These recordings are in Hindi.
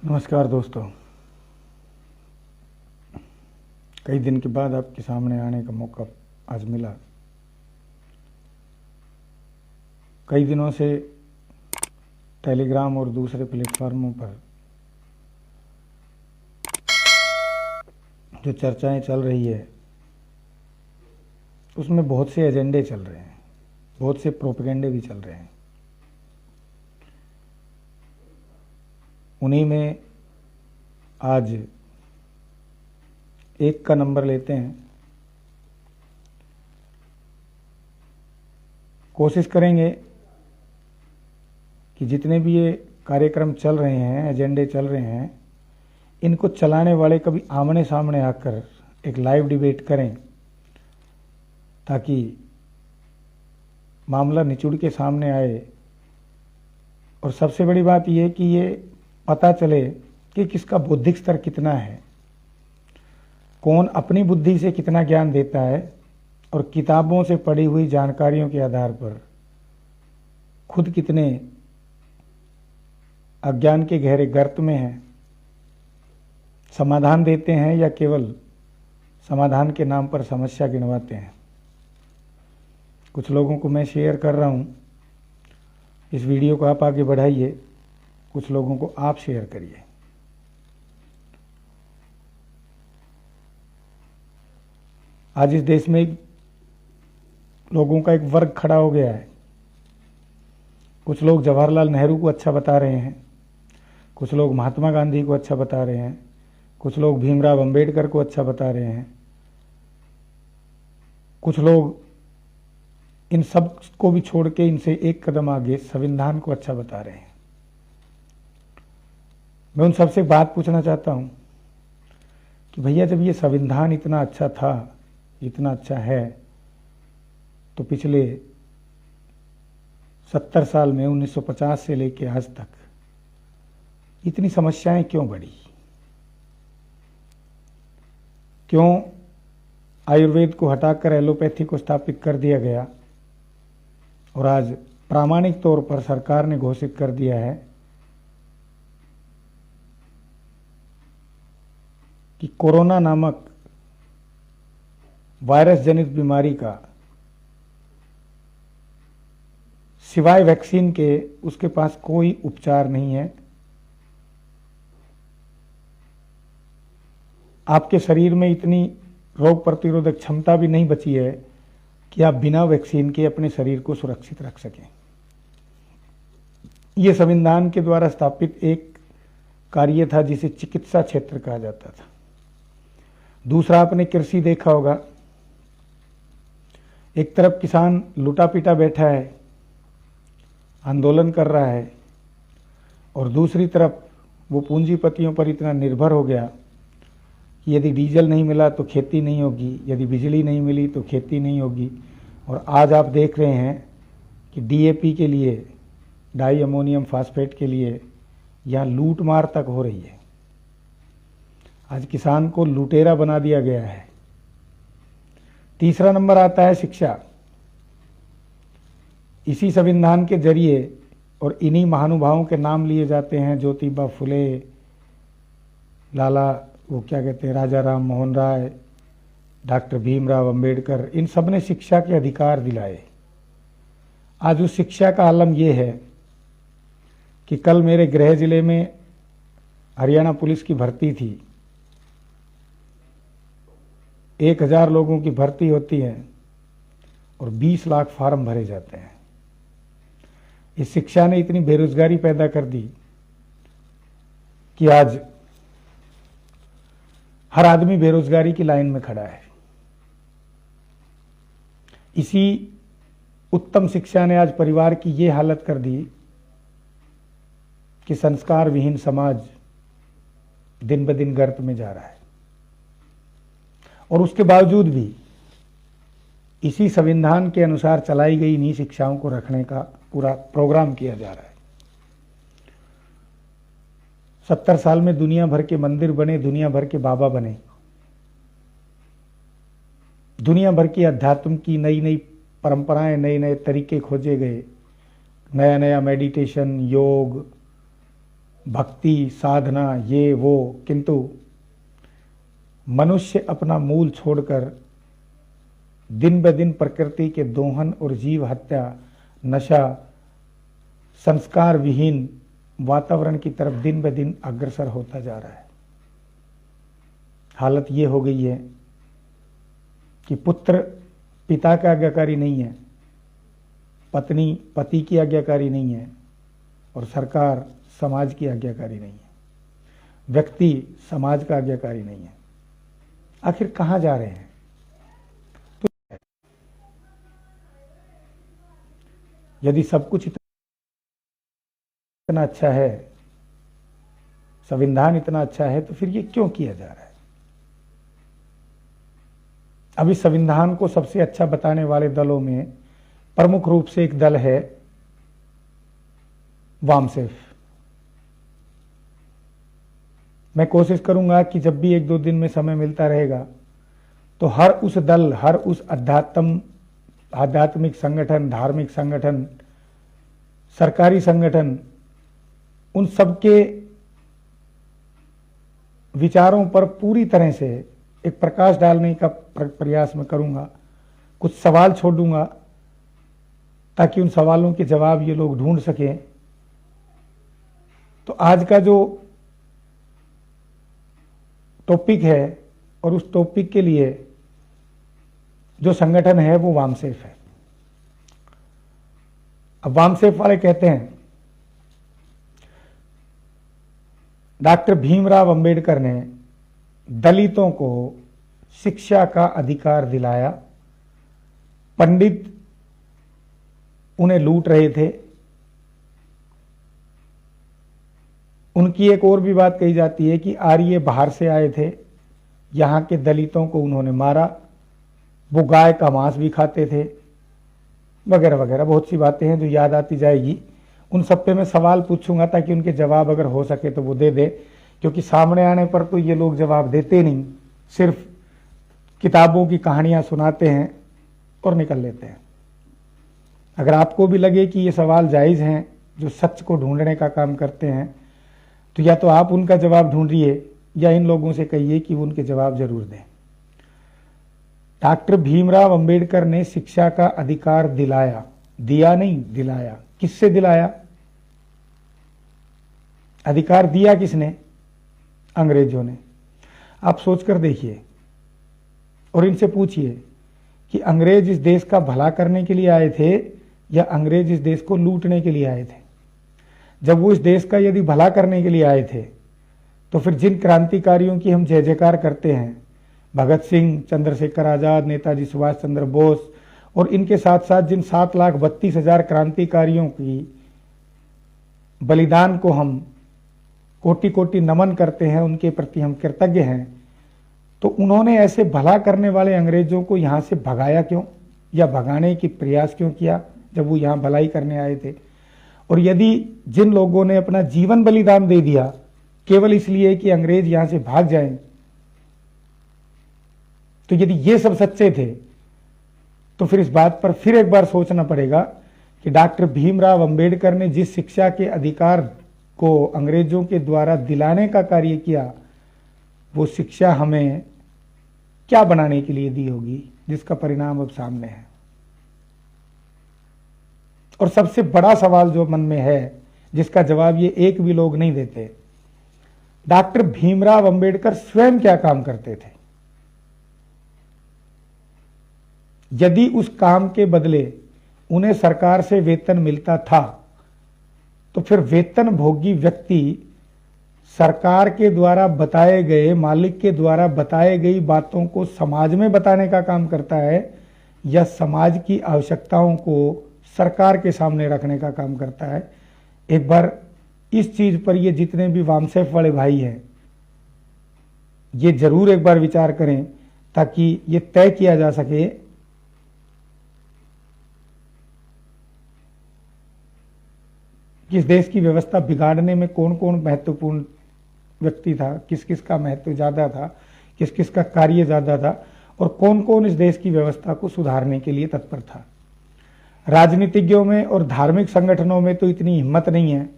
नमस्कार दोस्तों। कई दिन के बाद आपके सामने आने का मौका आज मिला। कई दिनों से टेलीग्राम और दूसरे प्लेटफार्मों पर जो चर्चाएं चल रही है उसमें बहुत से एजेंडे चल रहे हैं, बहुत से प्रोपेगेंडे भी चल रहे हैं। उन्हीं में आज एक का नंबर लेते हैं। कोशिश करेंगे कि जितने भी ये कार्यक्रम चल रहे हैं, एजेंडे चल रहे हैं, इनको चलाने वाले कभी आमने सामने आकर एक लाइव डिबेट करें ताकि मामला निचुड़ के सामने आए। और सबसे बड़ी बात यह कि ये पता चले कि किसका बौद्धिक स्तर कितना है, कौन अपनी बुद्धि से कितना ज्ञान देता है और किताबों से पढ़ी हुई जानकारियों के आधार पर खुद कितने अज्ञान के गहरे गर्त में हैं, समाधान देते हैं या केवल समाधान के नाम पर समस्या गिनवाते हैं। कुछ लोगों को मैं शेयर कर रहा हूं, इस वीडियो को आप आगे बढ़ाइए, कुछ लोगों को आप शेयर करिए। आज इस देश में लोगों का एक वर्ग खड़ा हो गया है। कुछ लोग जवाहरलाल नेहरू को अच्छा बता रहे हैं, कुछ लोग महात्मा गांधी को अच्छा बता रहे हैं, कुछ लोग भीमराव अंबेडकर को अच्छा बता रहे हैं, कुछ लोग इन सब को भी छोड़ के इनसे एक कदम आगे संविधान को अच्छा बता रहे हैं। मैं उन सबसे बात पूछना चाहता हूं कि भैया जब ये संविधान इतना अच्छा था, इतना अच्छा है, तो पिछले 70 साल में 1950 से लेकर आज तक इतनी समस्याएं क्यों बढ़ी? क्यों आयुर्वेद को हटाकर एलोपैथी को स्थापित कर दिया गया? और आज प्रामाणिक तौर पर सरकार ने घोषित कर दिया है कि कोरोना नामक वायरस जनित बीमारी का सिवाय वैक्सीन के उसके पास कोई उपचार नहीं है। आपके शरीर में इतनी रोग प्रतिरोधक क्षमता भी नहीं बची है कि आप बिना वैक्सीन के अपने शरीर को सुरक्षित रख सकें। यह संविधान के द्वारा स्थापित एक कार्य था जिसे चिकित्सा क्षेत्र कहा जाता था। दूसरा, आपने कृषि देखा होगा। एक तरफ किसान लुटा पिटा बैठा है, आंदोलन कर रहा है, और दूसरी तरफ वो पूंजीपतियों पर इतना निर्भर हो गया कि यदि डीजल नहीं मिला तो खेती नहीं होगी, यदि बिजली नहीं मिली तो खेती नहीं होगी। और आज आप देख रहे हैं कि डीएपी के लिए, डाई अमोनियम फास्फेट के लिए यहाँ लूट मार तक हो रही है। आज किसान को लुटेरा बना दिया गया है। तीसरा नंबर आता है शिक्षा। इसी संविधान के जरिए और इन्हीं महानुभावों के नाम लिए जाते हैं, ज्योतिबा फुले, लाला वो क्या कहते हैं, राजा राम मोहन राय, डॉक्टर भीमराव अंबेडकर। इन सब ने शिक्षा के अधिकार दिलाए। आज उस शिक्षा का आलम यह है कि कल मेरे गृह जिले में हरियाणा पुलिस की भर्ती थी। 1000 लोगों की भर्ती होती है और 20 लाख फार्म भरे जाते हैं। इस शिक्षा ने इतनी बेरोजगारी पैदा कर दी कि आज हर आदमी बेरोजगारी की लाइन में खड़ा है। इसी उत्तम शिक्षा ने आज परिवार की ये हालत कर दी कि संस्कार विहीन समाज दिन ब दिन गर्त में जा रहा है। और उसके बावजूद भी इसी संविधान के अनुसार चलाई गई इन्हीं शिक्षाओं को रखने का पूरा प्रोग्राम किया जा रहा है। 70 साल में दुनिया भर के मंदिर बने, दुनिया भर के बाबा बने, दुनिया भर की अध्यात्म की नई नई परंपराएं, नए नए तरीके खोजे गए, नया नया मेडिटेशन, योग, भक्ति साधना ये वो, किंतु मनुष्य अपना मूल छोड़कर दिन ब दिन प्रकृति के दोहन और जीव हत्या, नशा, संस्कार विहीन वातावरण की तरफ दिन ब दिन अग्रसर होता जा रहा है। हालत ये हो गई है कि पुत्र पिता का आज्ञाकारी नहीं है, पत्नी पति की आज्ञाकारी नहीं है, और सरकार समाज की आज्ञाकारी नहीं है, व्यक्ति समाज का आज्ञाकारी नहीं है। आखिर कहां जा रहे हैं? तो यदि सब कुछ इतना अच्छा है, संविधान इतना अच्छा है, तो फिर ये क्यों किया जा रहा है? अभी संविधान को सबसे अच्छा बताने वाले दलों में प्रमुख रूप से एक दल है वामसेफ। मैं कोशिश करूंगा कि जब भी 1-2 दिन में समय मिलता रहेगा तो हर उस दल, हर उस आध्यात्मिक संगठन, धार्मिक संगठन, सरकारी संगठन, उन सबके विचारों पर पूरी तरह से एक प्रकाश डालने का प्रयास मैं करूंगा। कुछ सवाल छोड़ूंगा ताकि उन सवालों के जवाब ये लोग ढूंढ सकें। तो आज का जो टॉपिक है, और उस टॉपिक के लिए जो संगठन है वो वामसेफ है। अब वामसेफ वाले कहते हैं डॉक्टर भीमराव अंबेडकर ने दलितों को शिक्षा का अधिकार दिलाया, पंडित उन्हें लूट रहे थे। उनकी एक और भी बात कही जाती है कि आर्य बाहर से आए थे, यहां के दलितों को उन्होंने मारा, वो गाय का मांस भी खाते थे, वगैरह वगैरह। बहुत सी बातें हैं जो याद आती जाएगी। उन सब पे मैं सवाल पूछूंगा ताकि उनके जवाब अगर हो सके तो वो दे दे, क्योंकि सामने आने पर तो ये लोग जवाब देते नहीं, सिर्फ किताबों की कहानियां सुनाते हैं और निकल लेते हैं। अगर आपको भी लगे कि ये सवाल जायज़ हैं, जो सच को ढूंढने का काम करते हैं, तो या तो आप उनका जवाब ढूंढिए या इन लोगों से कहिए कि वो उनके जवाब जरूर दें। डॉक्टर भीमराव अंबेडकर ने शिक्षा का अधिकार दिलाया, दिया नहीं, दिलाया। किससे दिलाया? अधिकार दिया किसने? अंग्रेजों ने। आप सोचकर देखिए और इनसे पूछिए कि अंग्रेज इस देश का भला करने के लिए आए थे या अंग्रेज इस देश को लूटने के लिए आए थे? जब वो इस देश का यदि भला करने के लिए आए थे तो फिर जिन क्रांतिकारियों की हम जय जयकार करते हैं, भगत सिंह, चंद्रशेखर आजाद, नेताजी सुभाष चंद्र बोस, और इनके साथ साथ जिन 7,32,000 क्रांतिकारियों की बलिदान को हम कोटि कोटि नमन करते हैं, उनके प्रति हम कृतज्ञ हैं, तो उन्होंने ऐसे भला करने वाले अंग्रेजों को यहां से भगाया क्यों, या भगाने की प्रयास क्यों किया जब वो यहां भलाई करने आए थे? और यदि जिन लोगों ने अपना जीवन बलिदान दे दिया केवल इसलिए कि अंग्रेज यहां से भाग जाएं, तो यदि ये सब सच्चे थे तो फिर इस बात पर फिर एक बार सोचना पड़ेगा कि डॉक्टर भीमराव अंबेडकर ने जिस शिक्षा के अधिकार को अंग्रेजों के द्वारा दिलाने का कार्य किया, वो शिक्षा हमें क्या बनाने के लिए दी होगी, जिसका परिणाम अब सामने है। और सबसे बड़ा सवाल जो मन में है, जिसका जवाब ये एक भी लोग नहीं देते, डॉक्टर भीमराव अंबेडकर स्वयं क्या काम करते थे? यदि उस काम के बदले उन्हें सरकार से वेतन मिलता था, तो फिर वेतन भोगी व्यक्ति सरकार के द्वारा बताए गए, मालिक के द्वारा बताई गई बातों को समाज में बताने का काम करता है या समाज की आवश्यकताओं को सरकार के सामने रखने का काम करता है? एक बार इस चीज पर ये जितने भी वामसेफ वाले भाई हैं, ये जरूर एक बार विचार करें ताकि ये तय किया जा सके कि इस देश की व्यवस्था बिगाड़ने में कौन कौन महत्वपूर्ण व्यक्ति था, किस किस का महत्व ज्यादा था, किस किस का कार्य ज्यादा था, और कौन कौन इस देश की व्यवस्था को सुधारने के लिए तत्पर था। राजनीतिज्ञों में और धार्मिक संगठनों में तो इतनी हिम्मत नहीं है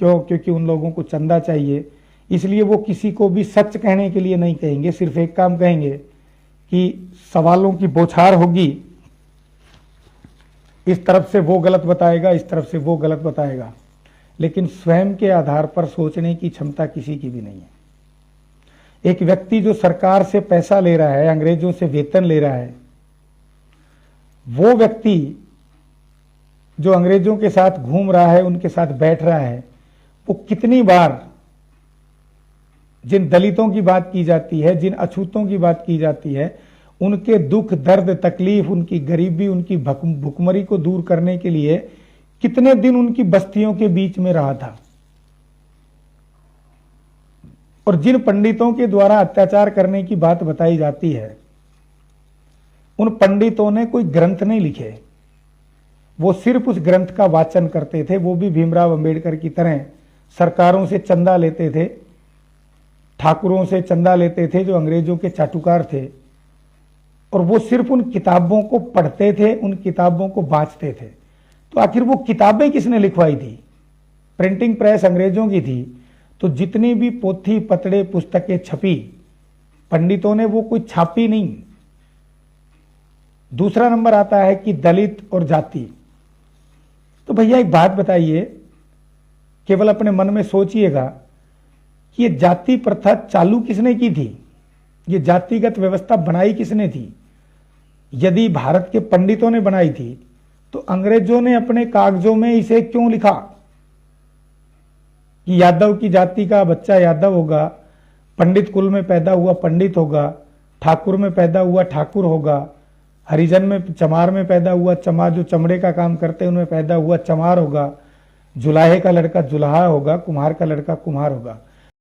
क्यों? क्योंकि उन लोगों को चंदा चाहिए, इसलिए वो किसी को भी सच कहने के लिए नहीं कहेंगे, सिर्फ एक काम कहेंगे कि सवालों की बौछार होगी, इस तरफ से वो गलत बताएगा, इस तरफ से वो गलत बताएगा, लेकिन स्वयं के आधार पर सोचने की क्षमता किसी की भी नहीं है। एक व्यक्ति जो सरकार से पैसा ले रहा है, अंग्रेजों से वेतन ले रहा है, वो व्यक्ति जो अंग्रेजों के साथ घूम रहा है, उनके साथ बैठ रहा है, वो कितनी बार जिन दलितों की बात की जाती है, जिन अछूतों की बात की जाती है, उनके दुख दर्द तकलीफ, उनकी गरीबी, उनकी भुखमरी को दूर करने के लिए कितने दिन उनकी बस्तियों के बीच में रहा था। और जिन पंडितों के द्वारा अत्याचार करने की बात बताई जाती है, उन पंडितों ने कोई ग्रंथ नहीं लिखे, वो सिर्फ उस ग्रंथ का वाचन करते थे। वो भी भीमराव अंबेडकर की तरह सरकारों से चंदा लेते थे, ठाकुरों से चंदा लेते थे जो अंग्रेजों के चाटुकार थे, और वो सिर्फ उन किताबों को पढ़ते थे, उन किताबों को बांचते थे। तो आखिर वो किताबें किसने लिखवाई थी? प्रिंटिंग प्रेस अंग्रेजों की थी, तो जितनी भी पोथी पतड़े पुस्तकें छपी, पंडितों ने वो कोई छापी नहीं। दूसरा नंबर आता है कि दलित और जाति। तो भैया एक बात बताइए, केवल अपने मन में सोचिएगा कि ये जाति प्रथा चालू किसने की थी? ये जातिगत व्यवस्था बनाई किसने थी? यदि भारत के पंडितों ने बनाई थी, तो अंग्रेजों ने अपने कागजों में इसे क्यों लिखा कि यादव की जाति का बच्चा यादव होगा, पंडित कुल में पैदा हुआ पंडित होगा, ठाकुर में पैदा हुआ ठाकुर होगा, हरिजन में चमार में पैदा हुआ चमार, जो चमड़े का काम करते हैं उनमें पैदा हुआ चमार होगा, जुलाहे का लड़का जुलाहा होगा, कुम्हार का लड़का कुम्हार होगा।